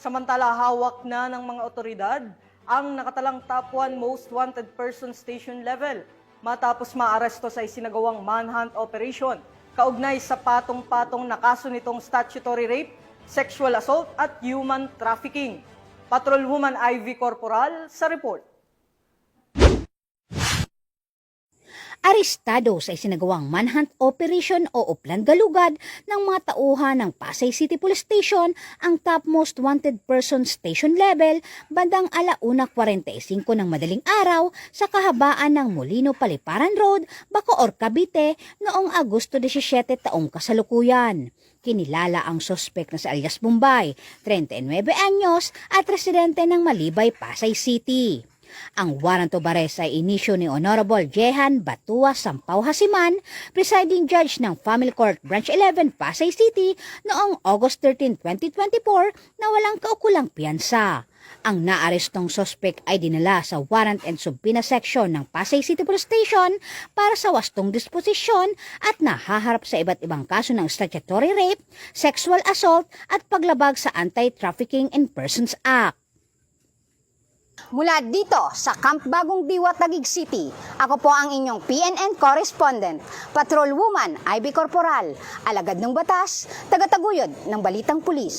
Samantala, hawak na ng mga otoridad ang nakatalang top 1 most wanted person station level matapos maaresto sa isinagawang manhunt operation kaugnay sa patong-patong na kaso nitong statutory rape, sexual assault at human trafficking. Patrolwoman Ivy Corporal sa report. Arestado sa isinagawang manhunt operation o Uplan Galugad ng mga tauhan ng Pasay City Police Station ang top most wanted person station level bandang 1:45 ng madaling araw sa kahabaan ng Molino Paliparan Road, Bacoor, Cavite noong Agosto 17 taong kasalukuyan. Kinilala ang sospek na si alias Bombay, 39 anyos at residente ng Malibay, Pasay City. Ang warrant of arrest ay inisyo ni Honorable Jehan Batua Sampaw Hasiman, presiding judge ng Family Court Branch 11 Pasay City noong August 13, 2024 na walang kaukulang piyansa. Ang naarestong sospek ay dinala sa warrant and subpoena section ng Pasay City Police Station para sa wastong disposisyon at nahaharap sa iba't ibang kaso ng statutory rape, sexual assault at paglabag sa Anti-Trafficking in Persons Act. Mula dito sa Camp Bagong Diwa, Taguig City, ako po ang inyong PNN correspondent, Patrolwoman Ivy Corporal, alagad ng batas, tagataguyod ng Balitang Pulis.